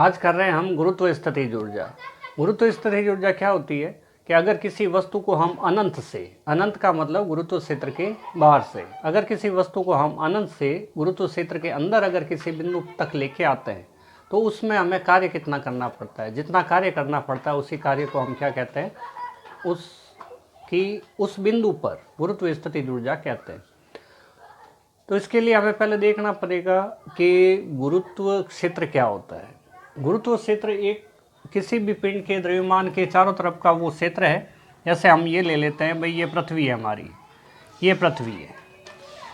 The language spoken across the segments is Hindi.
आज कर रहे हैं हम गुरुत्व स्थितिज ऊर्जा। गुरुत्व स्थितिज ऊर्जा क्या होती है कि अगर किसी वस्तु को हम अनंत से, अनंत का मतलब गुरुत्व क्षेत्र के बाहर से, अगर किसी वस्तु को हम अनंत से गुरुत्व क्षेत्र के अंदर अगर किसी बिंदु तक लेके आते हैं तो उसमें हमें कार्य कितना करना पड़ता है, जितना कार्य करना पड़ता है उसी कार्य को हम क्या कहते हैं, उस बिंदु पर गुरुत्व स्थितिज ऊर्जा कहते हैं। तो इसके लिए हमें पहले देखना पड़ेगा कि गुरुत्व क्षेत्र क्या होता है। गुरुत्व क्षेत्र एक किसी भी पिंड के द्रव्यमान के चारों तरफ का वो क्षेत्र है। जैसे हम ये ले लेते हैं, भाई ये पृथ्वी है हमारी, ये पृथ्वी है,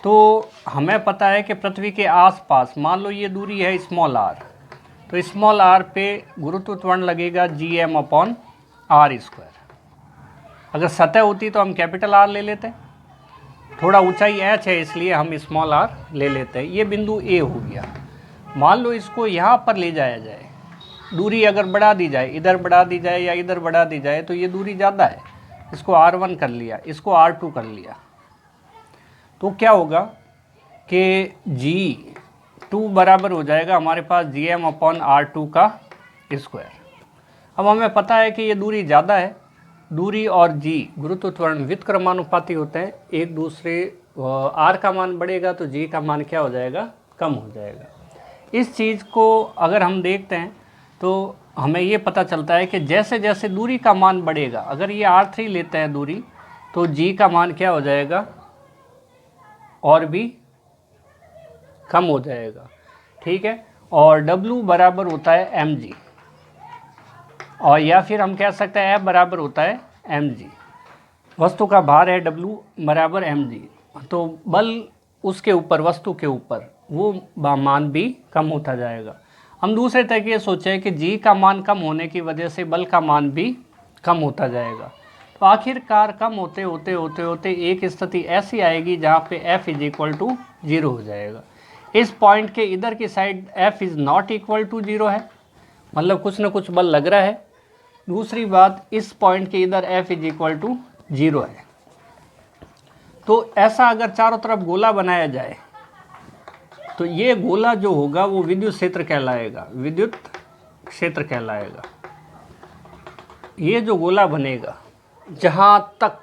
तो हमें पता है कि पृथ्वी के आसपास मान लो ये दूरी है स्मॉल r, तो स्मॉल r पे गुरुत्व त्वरण लगेगा Gm/r²। अगर सतह होती तो हम कैपिटल R ले लेते, थोड़ा ऊंचाई h है इसलिए हम स्मॉल r ले लेते हैं। ये बिंदु A हो गया। मान लो इसको यहाँ पर ले जाया जाए, दूरी अगर बढ़ा दी जाए, इधर बढ़ा दी जाए या इधर बढ़ा दी जाए तो ये दूरी ज़्यादा है, इसको R1 कर लिया, इसको R2 कर लिया, तो क्या होगा कि G2 बराबर हो जाएगा हमारे पास Gm/r2 का स्क्वायर। अब हमें पता है कि ये दूरी ज़्यादा है, दूरी और G गुरुत्व त्वरण व्युत्क्रमानुपाती होते हैं एक दूसरे। R का मान बढ़ेगा तो G का मान क्या हो जाएगा, कम हो जाएगा। इस चीज़ को अगर हम देखते हैं तो हमें ये पता चलता है कि जैसे जैसे दूरी का मान बढ़ेगा, अगर ये R3 लेते हैं दूरी, तो G का मान क्या हो जाएगा, और भी कम हो जाएगा, ठीक है। और W बराबर होता है mg, और या फिर हम कह सकते हैं F बराबर होता है mg। वस्तु का भार है W बराबर mg, तो बल उसके ऊपर, वस्तु के ऊपर, वो मान भी कम होता जाएगा। हम दूसरे तरीके सोचें कि G का मान कम होने की वजह से बल का मान भी कम होता जाएगा। तो आखिरकार कम होते होते होते होते एक स्थिति ऐसी आएगी जहाँ पे F = 0 हो जाएगा। इस पॉइंट के इधर की साइड F ≠ 0 है, मतलब कुछ ना कुछ बल लग रहा है। दूसरी बात, इस पॉइंट के इधर F = 0 है। तो ऐसा अगर चारों तरफ गोला बनाया जाए तो ये गोला जो होगा वो विद्युत क्षेत्र कहलाएगा, विद्युत क्षेत्र कहलाएगा। ये जो गोला बनेगा, जहाँ तक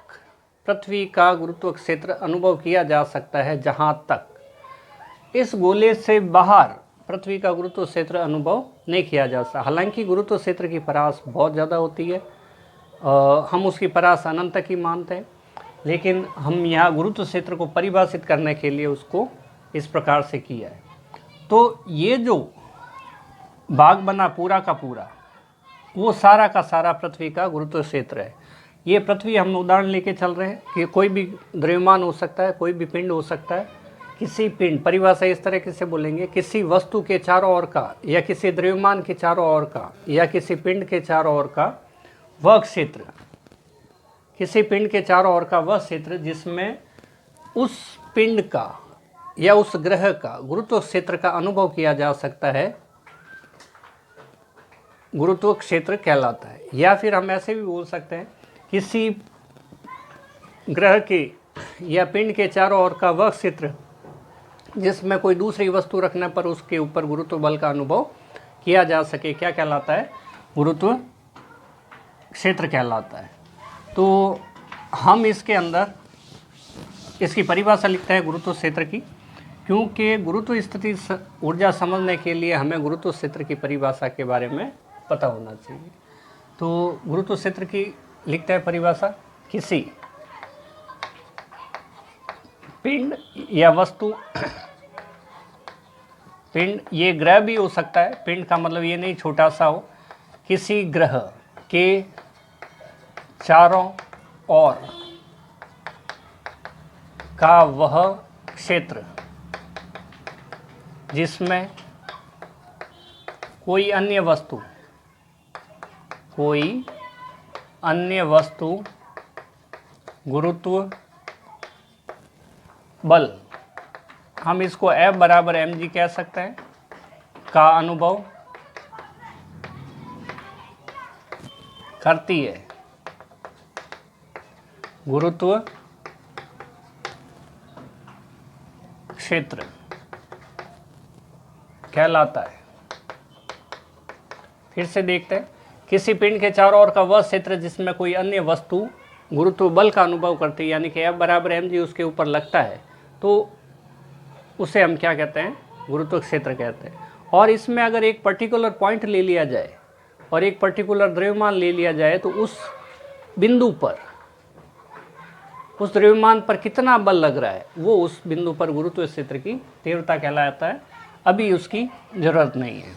पृथ्वी का गुरुत्व क्षेत्र अनुभव किया जा सकता है, जहाँ तक इस गोले से बाहर पृथ्वी का गुरुत्व क्षेत्र अनुभव नहीं किया जा सकता। हालांकि गुरुत्व क्षेत्र की परास बहुत ज़्यादा होती है, हम उसकी परास अनंत तक ही मानते हैं, लेकिन हम यहाँ गुरुत्व क्षेत्र को परिभाषित करने के लिए उसको इस प्रकार से किया है। तो ये जो भाग बना पूरा का पूरा, वो सारा का सारा पृथ्वी का गुरुत्व क्षेत्र है। ये पृथ्वी हम उदाहरण लेके चल रहे हैं कि कोई भी द्रव्यमान हो सकता है, कोई भी पिंड हो सकता है। किसी पिंड, परिभाषा इस तरह से बोलेंगे, किसी वस्तु के चारों ओर का, या किसी द्रव्यमान के चारों ओर का, या किसी पिंड के चारों ओर का वह क्षेत्र, किसी पिंड के चारों ओर का वह क्षेत्र जिसमें उस पिंड का या उस ग्रह का गुरुत्व क्षेत्र का अनुभव किया जा सकता है, गुरुत्व क्षेत्र कहलाता है। या फिर हम ऐसे भी बोल सकते हैं, किसी ग्रह के या पिंड के चारों ओर का वह क्षेत्र जिसमें कोई दूसरी वस्तु रखने पर उसके ऊपर गुरुत्व बल का अनुभव किया जा सके, क्या कहलाता है, गुरुत्व क्षेत्र कहलाता है। तो हम इसके अंदर इसकी परिभाषा लिखते हैं गुरुत्व क्षेत्र की, क्योंकि गुरुत्व स्थिति ऊर्जा समझने के लिए हमें गुरुत्व क्षेत्र की परिभाषा के बारे में पता होना चाहिए। तो गुरुत्व क्षेत्र की लिखते हैं परिभाषा, किसी पिंड या वस्तु, पिंड ये ग्रह भी हो सकता है, पिंड का मतलब ये नहीं छोटा सा हो, किसी ग्रह के चारों ओर का वह क्षेत्र जिसमें कोई अन्य वस्तु गुरुत्व बल, हम इसको F बराबर mg कह सकते हैं, का अनुभव करती है, गुरुत्व क्षेत्र कहलाता है। फिर से देखते हैं, किसी पिंड के चारों ओर का वह क्षेत्र जिसमें कोई अन्य वस्तु गुरुत्व बल का अनुभव करती है, यानी कि F बराबर mg उसके ऊपर लगता है, तो उसे हम क्या कहते हैं, गुरुत्व क्षेत्र कहते हैं। और इसमें अगर एक पर्टिकुलर पॉइंट ले लिया जाए और एक पर्टिकुलर द्रव्यमान ले लिया जाए, तो उस बिंदु पर, उस द्रव्यमान पर कितना बल लग रहा है, वो उस बिंदु पर गुरुत्व क्षेत्र की तीव्रता कहलाता है। अभी उसकी ज़रूरत नहीं है।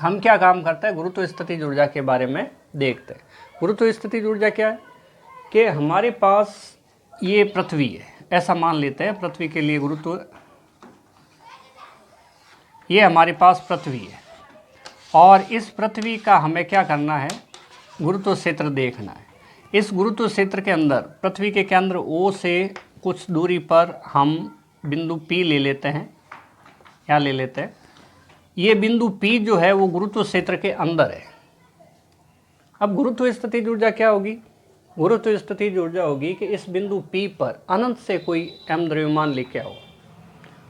हम क्या काम करते हैं, गुरुत्व स्थितिज ऊर्जा के बारे में देखते हैं। गुरुत्व स्थितिज ऊर्जा क्या है कि हमारे पास ये पृथ्वी है, ऐसा मान लेते हैं। पृथ्वी के लिए गुरुत्व, ये हमारे पास पृथ्वी है और इस पृथ्वी का हमें क्या करना है, गुरुत्व क्षेत्र देखना है। इस गुरुत्व क्षेत्र के अंदर पृथ्वी के केंद्र O से कुछ दूरी पर हम बिंदु P ले लेते हैं, यहाँ ले लेते हैं। ये बिंदु P जो है वो गुरुत्व क्षेत्र के अंदर है। अब गुरुत्व स्थितिज ऊर्जा क्या होगी, गुरुत्व स्थितिज ऊर्जा होगी कि इस बिंदु P पर अनंत से कोई m द्रव्यमान लेके आओ,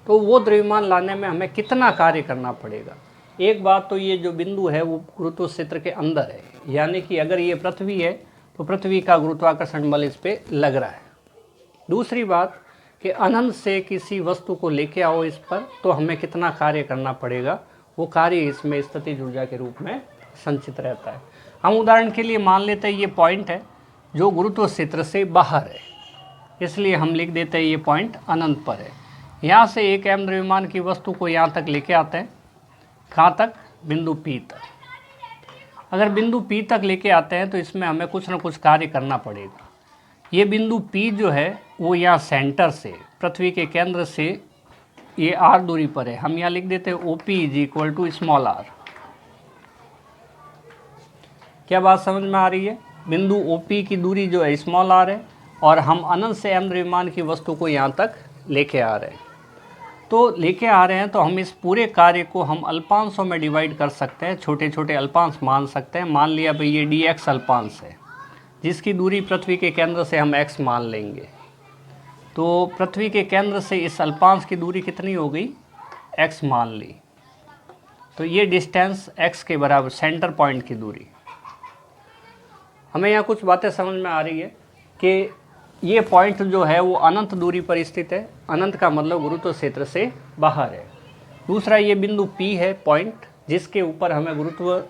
तो वो द्रव्यमान लाने में हमें कितना कार्य करना पड़ेगा। एक बात तो ये जो बिंदु है वो गुरुत्व क्षेत्र के अंदर है, यानी कि अगर ये पृथ्वी है तो पृथ्वी का गुरुत्वाकर्षण बल इस पे लग रहा है। दूसरी बात कि अनंत से किसी वस्तु को लेके आओ इस पर, तो हमें कितना कार्य करना पड़ेगा, वो कार्य इसमें स्थितिज ऊर्जा के रूप में संचित रहता है। हम उदाहरण के लिए मान लेते हैं ये पॉइंट है जो गुरुत्व क्षेत्र से बाहर है, इसलिए हम लिख देते हैं ये पॉइंट अनंत पर है। यहाँ से एक m द्रव्यमान की वस्तु को यहाँ तक लेके आते हैं, कहाँ तक, बिंदु P तक। अगर बिंदु P तक लेके आते हैं तो इसमें हमें कुछ ना कुछ कार्य करना पड़ेगा। ये बिंदु P जो है वो यहाँ सेंटर से, पृथ्वी के केंद्र से ये r दूरी पर है। हम यहाँ लिख देते हैं OP = स्मॉल r। क्या बात समझ में आ रही है, बिंदु OP की दूरी जो है स्मॉल r है और हम अनंत से m द्रव्यमान की वस्तु को यहाँ तक लेके आ रहे हैं। तो लेके आ रहे हैं तो हम इस पूरे कार्य को हम अल्पांशों में डिवाइड कर सकते हैं, छोटे छोटे अल्पांश मान सकते हैं। मान लिया भाई ये dx अल्पांश है, जिसकी दूरी पृथ्वी के केंद्र से हम x मान लेंगे। तो पृथ्वी के केंद्र से इस अल्पांश की दूरी कितनी हो गई, x मान ली। तो ये डिस्टेंस x के बराबर, सेंटर पॉइंट की दूरी। हमें यहाँ कुछ बातें समझ में आ रही है कि ये पॉइंट जो है वो अनंत दूरी पर स्थित है। अनंत का मतलब गुरुत्व क्षेत्र से बाहर है। दूसरा ये बिंदु P है पॉइंट, जिसके ऊपर हमें गुरुत्व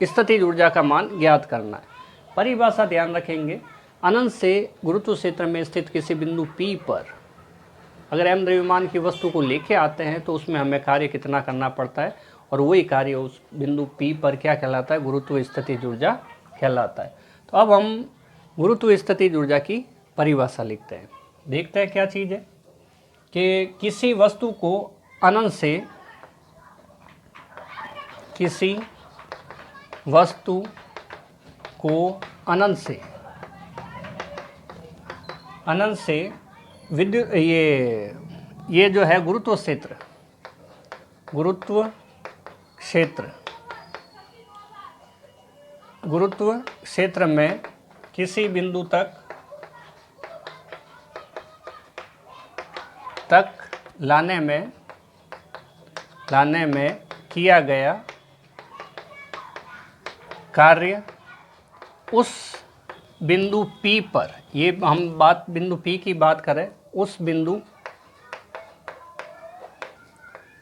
स्थितिज ऊर्जा का मान ज्ञात करना है। परिभाषा ध्यान रखेंगे, अनंत से गुरुत्व क्षेत्र में स्थित किसी बिंदु P पर अगर m द्रव्यमान की वस्तु को लेके आते हैं तो उसमें हमें कार्य कितना करना पड़ता है, और वही कार्य उस बिंदु P पर क्या कहलाता है, गुरुत्व स्थितिज ऊर्जा कहलाता है। तो अब हम गुरुत्व स्थितिज ऊर्जा की परिभाषा लिखते हैं। देखते हैं क्या चीज़ है कि किसी वस्तु को अनंत से, किसी वस्तु को अनंत से विद्युत, ये जो है गुरुत्व क्षेत्र में किसी बिंदु तक लाने में किया गया कार्य उस बिंदु P पर, ये हम बात बिंदु P की बात करें, उस बिंदु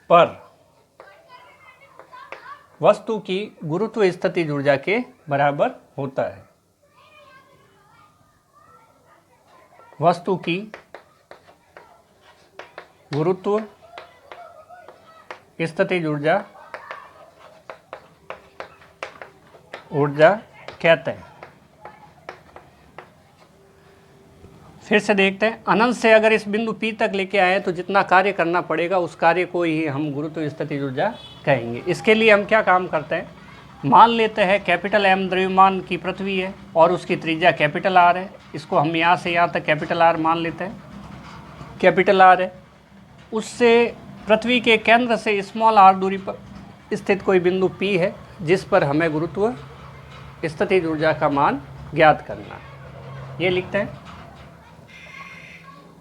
पर वस्तु की गुरुत्व स्थितिज ऊर्जा के बराबर होता है। वस्तु की गुरुत्व स्थितिज ऊर्जा कहते हैं। फिर से देखते हैं, अनंत से अगर इस बिंदु P तक लेके आए तो जितना कार्य करना पड़ेगा उस कार्य को ही हम गुरुत्व स्थितिज ऊर्जा कहेंगे। इसके लिए हम क्या काम करते हैं, मान लेते हैं कैपिटल M द्रव्यमान की पृथ्वी है और उसकी त्रिज्या कैपिटल R है। इसको हम यहाँ से यहाँ तक कैपिटल R मान लेते हैं, कैपिटल R है। उससे पृथ्वी के केंद्र से स्मॉल r दूरी पर स्थित कोई बिंदु P है, जिस पर हमें गुरुत्व स्थितिज ऊर्जा का मान ज्ञात करना है। ये लिखते हैं,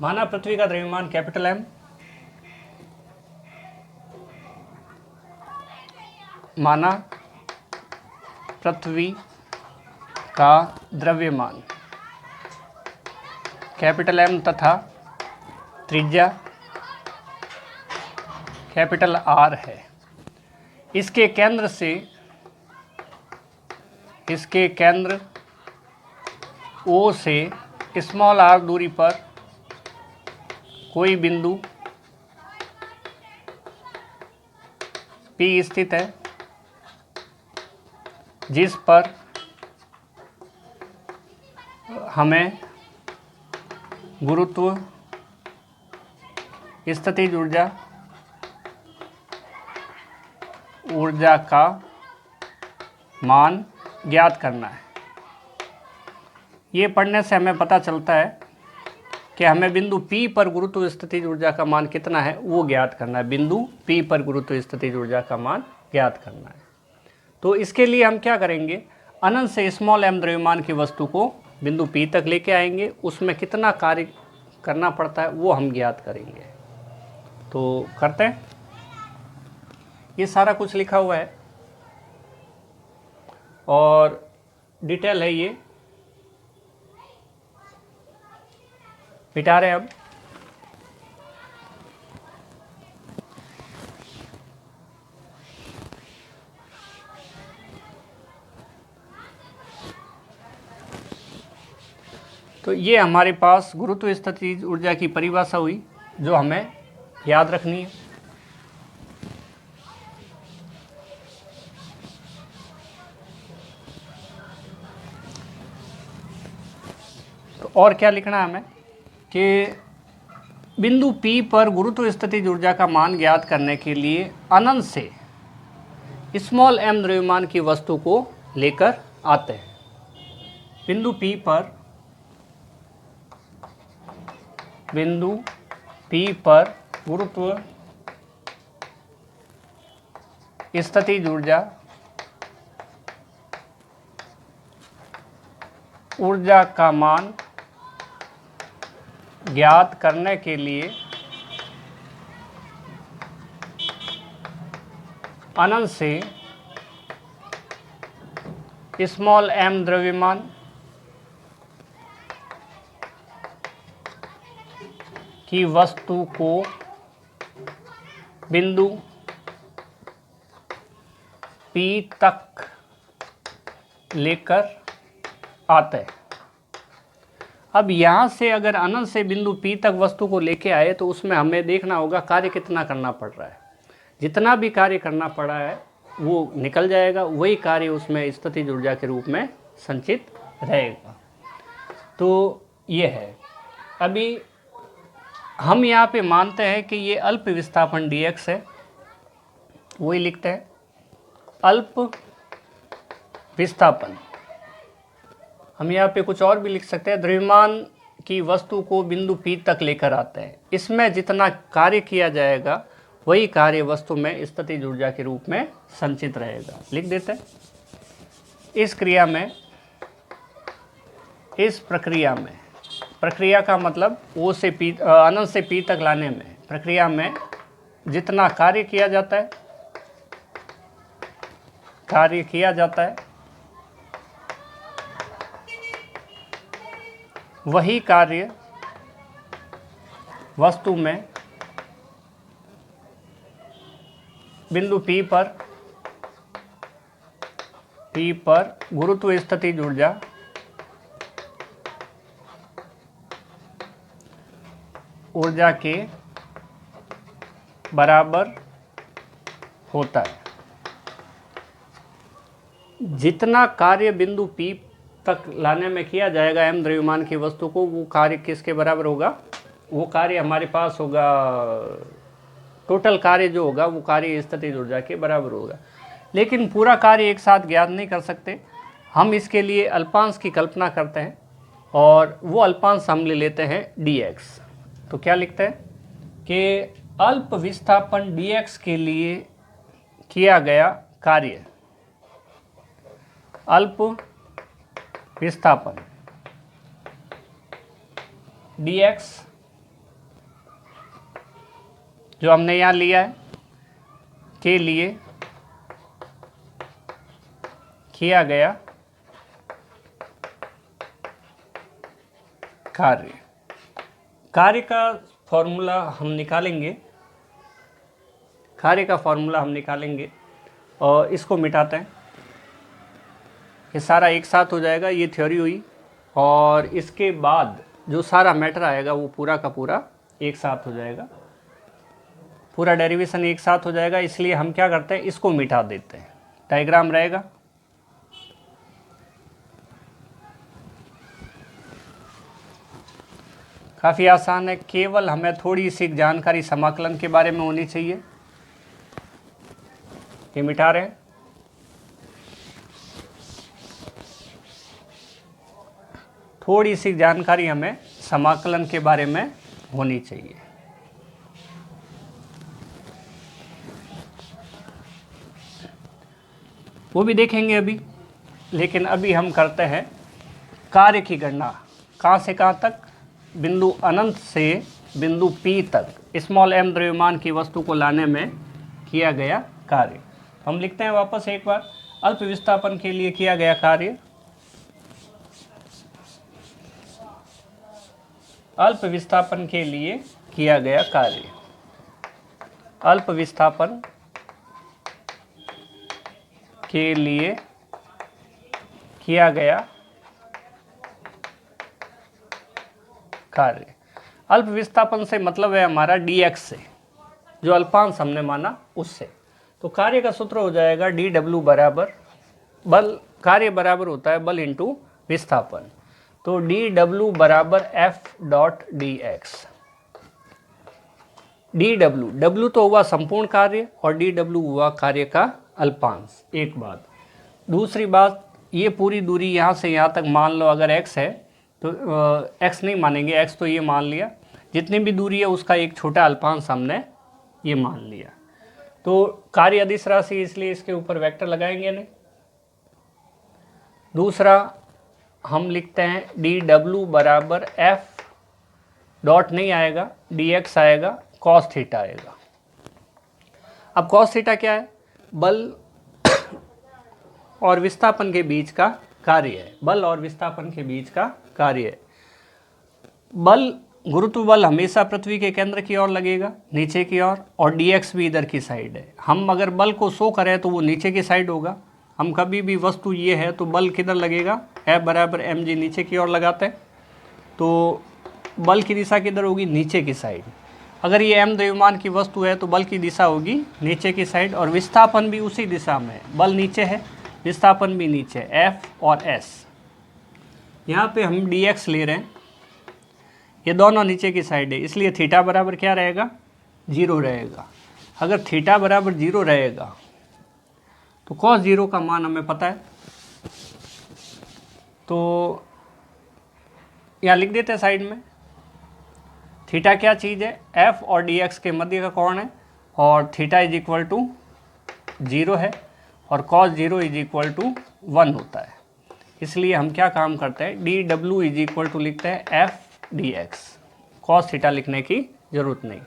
माना पृथ्वी का द्रव्यमान कैपिटल M माना पृथ्वी का द्रव्यमान कैपिटल M तथा त्रिज्या कैपिटल R है। इसके केंद्र O से स्मॉल r दूरी पर कोई बिंदु P स्थित है, जिस पर हमें गुरुत्व स्थितिज ऊर्जा का मान ज्ञात करना है। ये पढ़ने से हमें पता चलता है कि हमें बिंदु P पर गुरुत्व स्थितिज ऊर्जा का मान कितना है वो ज्ञात करना है। बिंदु P पर गुरुत्व स्थितिज ऊर्जा का मान ज्ञात करना है। तो इसके लिए हम क्या करेंगे, अनंत से स्मॉल m द्रव्यमान की वस्तु को बिंदु P तक लेके आएंगे, उसमें कितना कार्य करना पड़ता है वो हम ज्ञात करेंगे। तो करते हैं। ये सारा कुछ लिखा हुआ है और डिटेल है, ये मिटा रहे हैं अब। तो ये हमारे पास गुरुत्व स्थितिज ऊर्जा की परिभाषा हुई जो हमें याद रखनी है। तो और क्या लिखना है हमें कि बिंदु P पर गुरुत्व स्थितिज ऊर्जा का मान ज्ञात करने के लिए अनंत से स्मॉल m द्रव्यमान की वस्तु को लेकर आते हैं। बिंदु P पर गुरुत्व स्थितिज ऊर्जा का मान ज्ञात करने के लिए अनंत से स्मॉल m द्रव्यमान की वस्तु को बिंदु P तक लेकर आते हैं। अब यहाँ से अगर अनंत से बिंदु P तक वस्तु को लेके आए तो उसमें हमें देखना होगा कार्य कितना करना पड़ रहा है। जितना भी कार्य करना पड़ा है वो निकल जाएगा, वही कार्य उसमें स्थितिज ऊर्जा के रूप में संचित रहेगा। तो ये है। अभी हम यहाँ पे मानते हैं कि ये अल्प विस्थापन dx है, वही लिखते हैं अल्प विस्थापन। हम यहाँ पे कुछ और भी लिख सकते हैं, द्रव्यमान की वस्तु को बिंदु P तक लेकर आते हैं। इसमें जितना कार्य किया जाएगा वही कार्य वस्तु में स्थितिज ऊर्जा के रूप में संचित रहेगा। लिख देते हैं। इस प्रक्रिया में प्रक्रिया का मतलब O से P अनंत से P तक लाने में प्रक्रिया में जितना कार्य किया जाता है वही कार्य वस्तु में बिंदु P पर गुरुत्व स्थितिज ऊर्जा के बराबर होता है। जितना कार्य बिंदु P तक लाने में किया जाएगा m द्रव्यमान की वस्तु को, वो कार्य किसके बराबर होगा? वो कार्य हमारे पास होगा, टोटल कार्य जो होगा वो कार्य स्थितिज ऊर्जा के बराबर होगा। लेकिन पूरा कार्य एक साथ ज्ञात नहीं कर सकते, हम इसके लिए अल्पांश की कल्पना करते हैं और वो अल्पांश हम ले लेते हैं dx। तो क्या लिखते हैं कि अल्प विस्थापन dx के लिए किया गया कार्य, अल्प विस्थापन dx जो हमने यहाँ लिया है के लिए किया गया कार्य। कार्य का फॉर्मूला हम निकालेंगे, कार्य का फॉर्मूला हम निकालेंगे और इसको मिटाते हैं। ये सारा एक साथ हो जाएगा, ये थ्योरी हुई, और इसके बाद जो सारा मैटर आएगा वो पूरा का पूरा एक साथ हो जाएगा, पूरा डेरिवेशन एक साथ हो जाएगा। इसलिए हम क्या करते हैं, इसको मिटा देते हैं। डायग्राम रहेगा, काफ़ी आसान है, केवल हमें थोड़ी सी जानकारी समाकलन के बारे में होनी चाहिए। ये मिटा रहे हैं, थोड़ी सी जानकारी हमें समाकलन के बारे में होनी चाहिए। वो भी देखेंगे अभी, लेकिन अभी हम करते हैं कार्य की गणना। कहाँ से कहाँ तक, बिंदु अनंत से बिंदु P तक स्मॉल m द्रव्यमान की वस्तु को लाने में किया गया कार्य। हम लिखते हैं वापस एक बार, अल्प विस्थापन के लिए किया गया कार्य, अल्प विस्थापन के लिए किया गया कार्य, अल्प विस्थापन के लिए किया गया कार्य। अल्प विस्थापन से मतलब है हमारा dx से, जो अल्पांश हमने माना उससे। तो कार्य का सूत्र हो जाएगा dw बराबर बल, कार्य बराबर होता है बल इंटू विस्थापन। तो dw बराबर f dot dx। dw, w तो हुआ संपूर्ण कार्य और dw हुआ कार्य का अल्पांश, एक बात। दूसरी बात, ये पूरी दूरी यहाँ से यहाँ तक मान लो अगर x है तो x नहीं मानेंगे, x तो ये मान लिया, जितनी भी दूरी है उसका एक छोटा अल्पांश हमने ये मान लिया। तो कार्य अदिश राशि, इसलिए इसके ऊपर वेक्टर लगाएंगे नहीं। दूसरा हम लिखते हैं dw बराबर f डॉट नहीं आएगा, dx आएगा, cos थीटा आएगा। अब cos थीटा क्या है, बल और विस्थापन के बीच का कार्य है, बल और विस्थापन के बीच का कार्य है। बल, गुरुत्व बल हमेशा पृथ्वी के केंद्र की ओर लगेगा, नीचे की ओर, और dx भी इधर की साइड है। हम अगर बल को शो करें तो वो नीचे की साइड होगा। हम कभी भी वस्तु ये है तो बल किधर लगेगा, F बराबर mg, नीचे की ओर लगाते हैं, तो बल की दिशा किधर होगी, नीचे की साइड। अगर ये m द्रव्यमान की वस्तु है तो बल की दिशा होगी नीचे की साइड, और विस्थापन भी उसी दिशा में है। बल नीचे है, विस्थापन भी नीचे, F और S। यहाँ पे हम dx ले रहे हैं, ये दोनों नीचे की साइड है, इसलिए थीटा बराबर क्या रहेगा, 0 रहेगा। अगर थीटा बराबर 0 रहेगा तो cos 0 का मान हमें पता है, तो यहाँ लिख देते हैं साइड में। थीटा क्या चीज़ है, f और dx के मध्य का कोण है, और थीटा इज इक्वल टू 0 है, और cos 0 इज इक्वल टू 1 होता है। इसलिए हम क्या काम करते हैं, dw इज इक्वल टू लिखते हैं f dx, cos थीटा लिखने की ज़रूरत नहीं।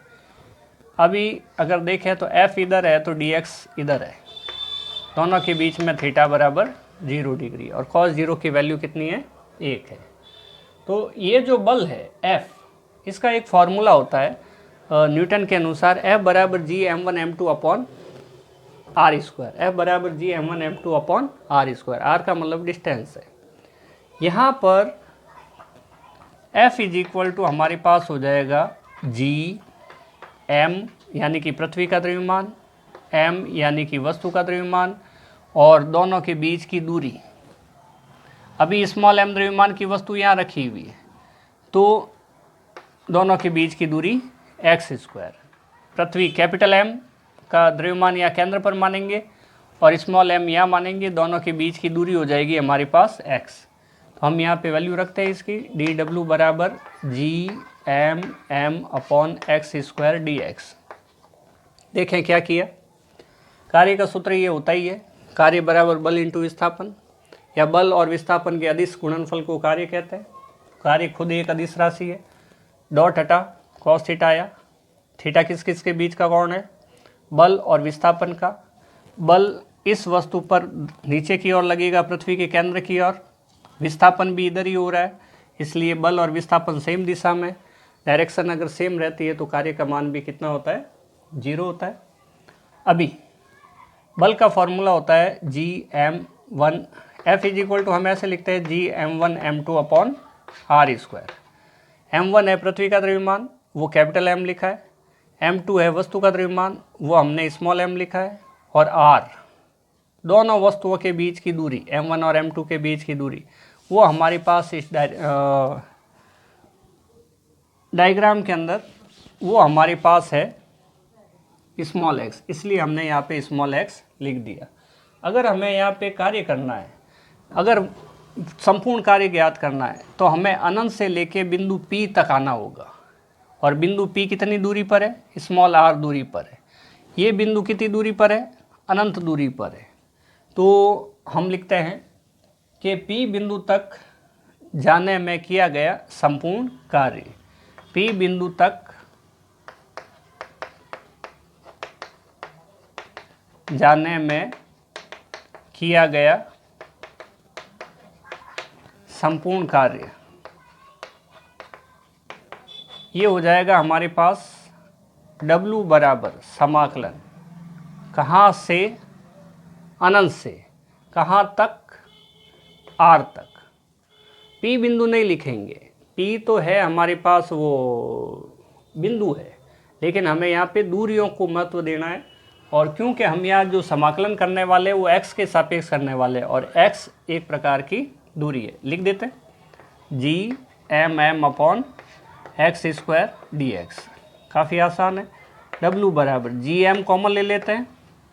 अभी अगर देखें तो f इधर है तो dx इधर है, दोनों के बीच में थीटा बराबर 0 डिग्री, और cos 0 की वैल्यू कितनी है, 1 है। तो ये जो बल है F, इसका एक फार्मूला होता है न्यूटन के अनुसार, F बराबर G m1m2 upon R square, F बराबर G m1m2 upon R square. R का मतलब डिस्टेंस है। यहाँ पर F इज इक्वल टू हमारे पास हो जाएगा जी m यानी कि पृथ्वी का द्रव्यमान, m यानी कि वस्तु का द्रव्यमान, और दोनों के बीच की दूरी। अभी स्मॉल m द्रव्यमान की वस्तु यहाँ रखी हुई है, तो दोनों के बीच की दूरी x स्क्वायर। पृथ्वी कैपिटल M का द्रव्यमान या केंद्र पर मानेंगे, और स्मॉल m यहाँ मानेंगे, दोनों के बीच की दूरी हो जाएगी हमारे पास x। तो हम यहाँ पे वैल्यू रखते हैं इसकी, dw बराबर G M M upon X square D X. देखें क्या किया, कार्य का सूत्र ये होता ही है, कार्य बराबर बल इंटू विस्थापन, या बल और विस्थापन के अदिश गुणनफल को कार्य कहते हैं। कार्य खुद एक अदिश राशि है। डॉट हटा, कॉस थीटा आया। थीटा किस किस के बीच का कोण है, बल और विस्थापन का। बल इस वस्तु पर नीचे की ओर लगेगा पृथ्वी के केंद्र की ओर, विस्थापन भी इधर ही हो रहा है, इसलिए बल और विस्थापन सेम दिशा में, डायरेक्शन अगर सेम रहती है तो कार्य का मान भी कितना होता है, 0 होता है। अभी बल का फॉर्मूला होता है Gm1 F is equal to, हम ऐसे लिखते हैं Gm1m2 upon r square. m1 है पृथ्वी का द्रव्यमान, वो कैपिटल M लिखा है, m2 है वस्तु का द्रव्यमान, वो हमने स्मॉल m लिखा है, और r दोनों वस्तुओं के बीच की दूरी, m1 और m2 के बीच की दूरी, वो हमारे पास इस डायग्राम के अंदर वो हमारे पास है स्मॉल x, इसलिए हमने यहाँ पे स्मॉल x लिख दिया। अगर हमें यहाँ पे कार्य करना है, अगर संपूर्ण कार्य ज्ञात करना है, तो हमें अनंत से लेके बिंदु P तक आना होगा, और बिंदु P कितनी दूरी पर है, स्मॉल r दूरी पर है। ये बिंदु कितनी दूरी पर है, अनंत दूरी पर है। तो हम लिखते हैं कि P बिंदु तक जाने में किया गया संपूर्ण कार्य, P बिंदु तक जाने में किया गया संपूर्ण कार्य, ये हो जाएगा हमारे पास W बराबर समाकलन कहाँ से, अनंत से कहाँ तक, R तक। P बिंदु नहीं लिखेंगे, P तो है हमारे पास, वो बिंदु है, लेकिन हमें यहाँ पे दूरियों को महत्व देना है, और क्योंकि हम यहाँ जो समाकलन करने वाले हैं वो x के सापेक्ष करने वाले हैं, और x एक प्रकार की दूरी है, लिख देते हैं Gm upon x square dx, काफ़ी आसान है। W बराबर Gm कॉमन ले लेते हैं,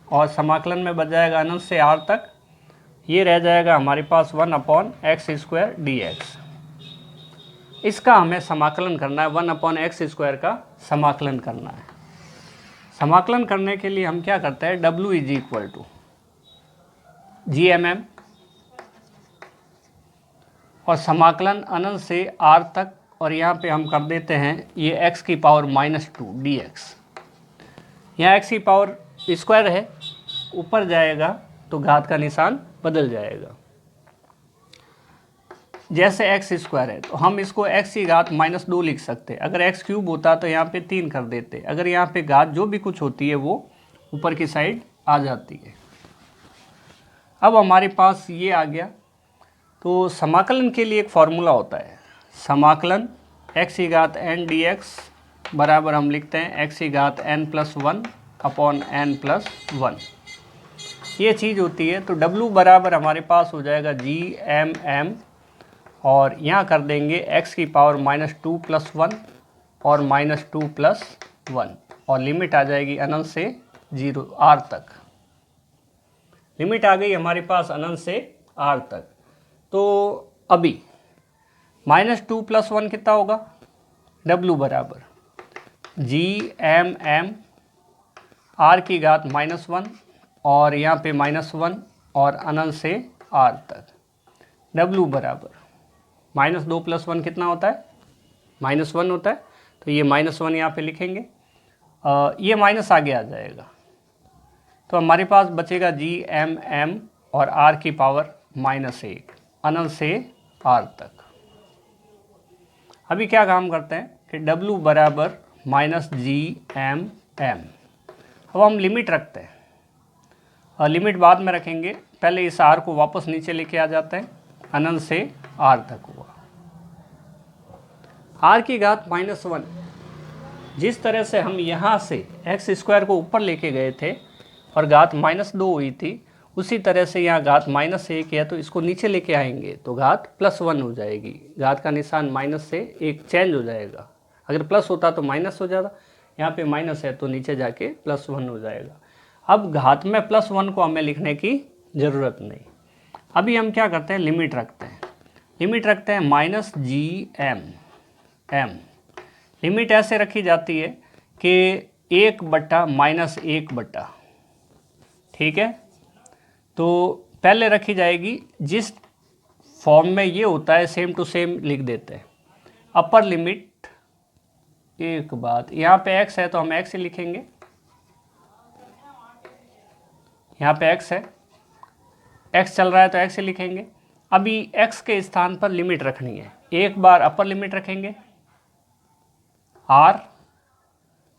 और समाकलन में बच जाएगा अनंत से r तक, ये रह जाएगा हमारे पास 1 अपॉन x स्क्वायर dx। इसका हमें समाकलन करना है, 1 अपॉन x स्क्वायर का समाकलन करना है। समाकलन करने के लिए हम क्या करते हैं, W is equal to Gmm, और समाकलन अनंत से r तक, और यहाँ पे हम कर देते हैं ये x की पावर -2 dx। यहाँ x की पावर स्क्वायर है, ऊपर जाएगा तो घात का निशान बदल जाएगा। जैसे x स्क्वायर है तो हम इसको x की घात -2 लिख सकते हैं। अगर x क्यूब होता तो यहाँ पे 3 कर देते। अगर यहाँ पे घात जो भी कुछ होती है वो ऊपर की साइड आ जाती है। अब हमारे पास ये आ गया, तो समाकलन के लिए एक फॉर्मूला होता है, समाकलन x की घात n dx बराबर हम लिखते हैं x की घात n+1 अपॉन n+1, ये चीज़ होती है। तो W बराबर हमारे पास हो जाएगा Gmm, और यहाँ कर देंगे x की पावर -2 + 1 और -2 + 1, और लिमिट आ जाएगी अनंत से 0 r तक। लिमिट आ गई हमारे पास अनंत से r तक। तो अभी -2 + 1 कितना होगा, W बराबर Gmm r की घात -1, और यहाँ पे -1 और अनंत से r तक। W बराबर -2 + 1 कितना होता है, -1 होता है। तो ये -1 यहाँ पे लिखेंगे, ये माइनस आगे आ जाएगा, तो हमारे पास बचेगा Gmm और r की पावर -1 अनंत से r तक। अभी क्या काम करते हैं कि W बराबर -Gmm, अब हम लिमिट रखते हैं, और लिमिट बाद में रखेंगे, पहले इस r को वापस नीचे लेके आ जाते हैं, अनंत से r तक हुआ। r की घात -1, जिस तरह से हम यहाँ से x स्क्वायर को ऊपर लेके गए थे और घात -2 हुई थी, उसी तरह से यहाँ घात -1 है, तो इसको नीचे लेके आएंगे तो घात +1 हो जाएगी। घात का निशान माइनस से एक चेंज हो जाएगा, अगर प्लस होता तो माइनस हो जाता, यहाँ पे माइनस है तो नीचे जाके +1 हो जाएगा। अब घात में +1 को हमें लिखने की ज़रूरत नहीं। अभी हम क्या करते हैं, लिमिट रखते हैं, लिमिट रखते हैं -Gmm। लिमिट ऐसे रखी जाती है कि 1/-1/, ठीक है। तो पहले रखी जाएगी, जिस फॉर्म में ये होता है सेम टू सेम लिख देते हैं। अपर लिमिट, एक बात, यहाँ पे x है तो हम x ही लिखेंगे, यहाँ पे x है x चल रहा है तो x से लिखेंगे। अभी x के स्थान पर लिमिट रखनी है, एक बार अपर लिमिट रखेंगे r,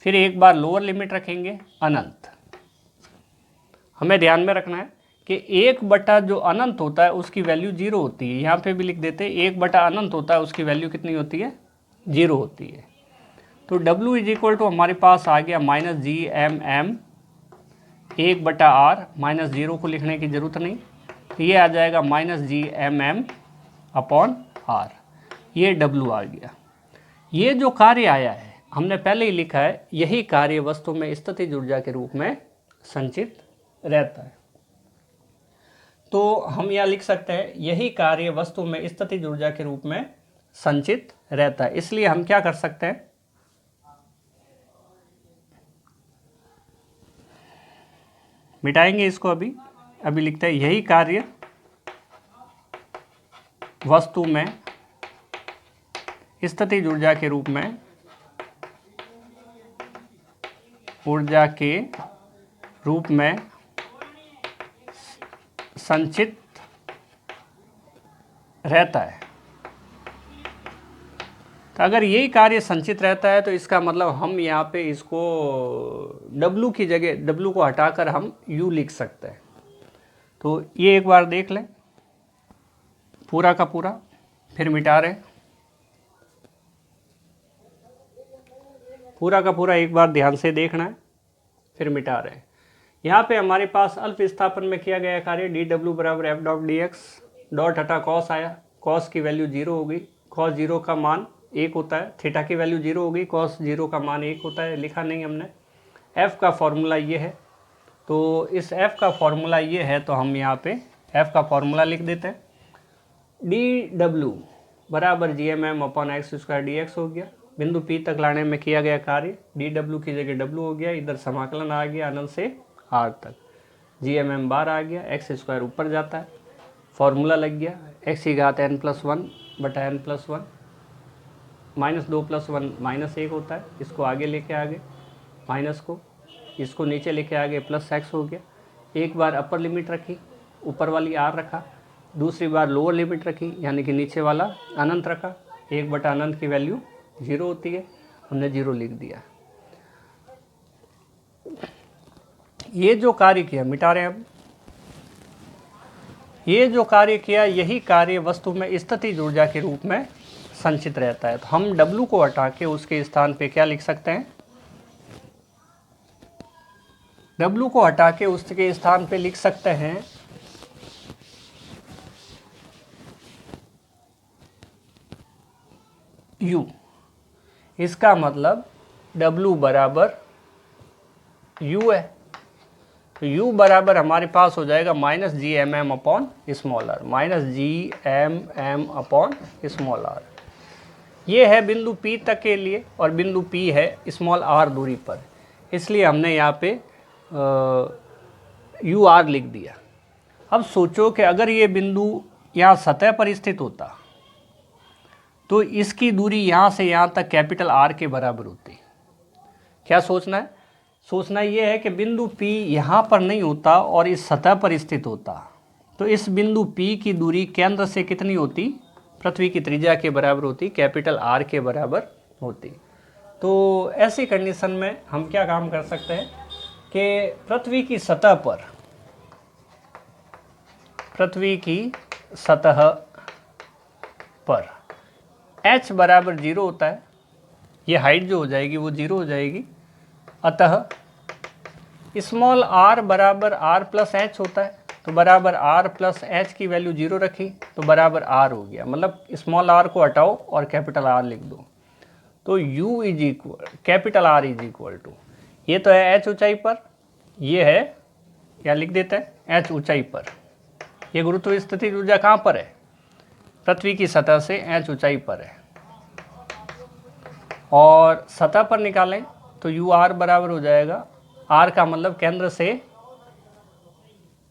फिर एक बार लोअर लिमिट रखेंगे अनंत। हमें ध्यान में रखना है कि 1 जो अनंत होता है उसकी वैल्यू 0 होती है। यहाँ पे भी लिख देते हैं 1 अनंत होता है उसकी वैल्यू कितनी होती है, 0 होती है। तो W इज इक्वल टू हमारे पास आ गया -GMM 1/r, -0 को लिखने की ज़रूरत नहीं, तो ये आ जाएगा -GMM अपॉन r, ये W आ गया। ये जो कार्य आया है हमने पहले ही लिखा है, यही कार्य वस्तु में स्थितिज ऊर्जा के रूप में संचित रहता है। तो हम यहाँ लिख सकते हैं यही कार्य वस्तु में स्थितिज ऊर्जा के रूप में संचित रहता है। इसलिए हम क्या कर सकते हैं, मिटाएंगे इसको। अभी लिखते हैं यही कार्य वस्तु में स्थितिज ऊर्जा के रूप में संचित रहता है। तो अगर यही कार्य संचित रहता है तो इसका मतलब हम यहाँ पे इसको W की जगह, W को हटाकर हम U लिख सकते हैं। तो ये एक बार देख लें पूरा का पूरा, फिर मिटा रहे पूरा का पूरा, एक बार ध्यान से देखना है फिर मिटा रहे हैं। यहाँ पे हमारे पास अल्प विस्थापन में किया गया कार्य dW बराबर f डॉट dx, डॉट हटा कॉस आया, कॉस की वैल्यू 0 हो गई, कॉस 0 का मान 1 होता है, थीटा की वैल्यू 0 हो गई, कॉस 0 का मान 1 होता है, लिखा नहीं हमने। f का फॉर्मूला ये है, तो इस f का फॉर्मूला ये है, तो हम यहाँ पे f का फॉर्मूला लिख देते हैं। dW बराबर GMM upon x square dx हो गया। बिंदु P तक लाने में किया गया कार्य dW की जगह W हो गया, इधर समाकलन आ गया अनंत से r तक, GMM बार आ गया, x स्क्वायर ऊपर जाता है, फॉर्मूला लग गया x की घात n+1 बटा n+1, -2 + 1 -1 होता है, इसको आगे लेके आगे माइनस को, इसको नीचे लेके आगे +x हो गया। एक बार अपर लिमिट रखी, ऊपर वाली r रखा, दूसरी बार लोअर लिमिट रखी यानी कि नीचे वाला अनंत रखा, 1/अनंत की वैल्यू 0 होती है, हमने 0 लिख दिया। ये जो कार्य किया, मिटा रहे हैं अब, ये जो कार्य किया यही कार्य वस्तु में स्थितिज ऊर्जा के रूप में संचित रहता है। तो हम W को हटा के उसके स्थान पे क्या लिख सकते हैं, W को हटा के उसके स्थान पे लिख सकते हैं U। इसका मतलब W बराबर U है, तो U बराबर हमारे पास हो जाएगा -GMM upon small r, -GMM upon small r। ये है बिंदु P तक के लिए और बिंदु P है स्मॉल r दूरी पर, इसलिए हमने यहाँ पे UR लिख दिया। अब सोचो कि अगर ये बिंदु यहाँ सतह पर स्थित होता तो इसकी दूरी यहाँ से यहाँ तक कैपिटल R के बराबर होती। क्या सोचना है, सोचना ये है कि बिंदु P यहाँ पर नहीं होता और इस सतह पर स्थित होता, तो इस बिंदु P की दूरी केंद्र से कितनी होती, पृथ्वी की त्रिज्या के बराबर होती, कैपिटल R के बराबर होती। तो ऐसी कंडीशन में हम क्या काम कर सकते हैं कि पृथ्वी की सतह पर h बराबर 0 होता है, ये हाइट जो हो जाएगी वो 0 हो जाएगी, अतः स्मॉल r बराबर r प्लस h होता है, तो बराबर r प्लस h की वैल्यू 0 रखी तो बराबर r हो गया, मतलब स्मॉल r को हटाओ और कैपिटल R लिख दो। तो u is equal, capital R is equal to, ये तो है h ऊंचाई पर, ये है क्या लिख देते हैं h ऊंचाई पर। ये गुरुत्व स्थितिज ऊर्जा कहाँ पर है, पृथ्वी की सतह से h ऊंचाई पर है, और सतह पर निकालें तो UR बराबर हो जाएगा, R का मतलब केंद्र से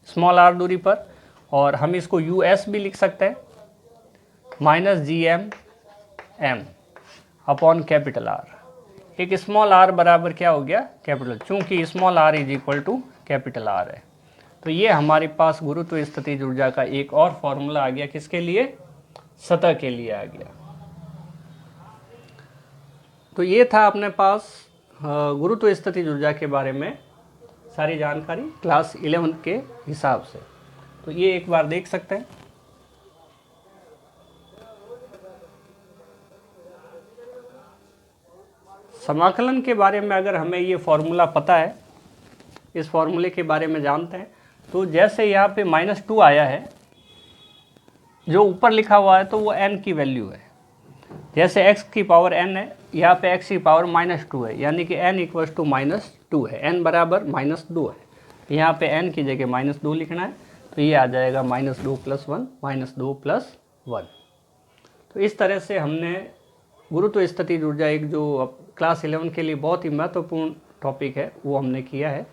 स्मॉल r दूरी पर, और हम इसको US भी लिख सकते हैं, -GMM अपॉन कैपिटल R। एक स्मॉल r बराबर क्या हो गया, कैपिटल, चूंकि small r is equal to capital R है। तो ये हमारे पास गुरुत्व स्थितिज ऊर्जा का एक और फॉर्मूला आ गया, किसके लिए? सतह के लिए आ गया। तो ये था अपने पास गुरुत्व स्थितिज ऊर्जा के बारे में सारी जानकारी क्लास 11 के हिसाब से। तो ये एक बार देख सकते हैं। समाकलन के बारे में अगर हमें ये फॉर्मूला पता है, इस फॉर्मूले के बारे में जानते हैं, तो जैसे यहाँ पे -2 आया है, जो ऊपर लिखा हुआ है तो वो n की वैल्यू है। जैसे x की पावर n है, यहाँ पे x की पावर -2 है, यानी कि n इक्वल्स टू -2 है, n बराबर -2 है। यहाँ पे n की जगह -2 लिखना है, तो ये आ जाएगा -2 + 1 -2 + 1। तो इस तरह से हमने गुरुत्व स्थितिज ऊर्जा, एक जो क्लास 11 के लिए बहुत ही महत्वपूर्ण टॉपिक है, वो हमने किया है।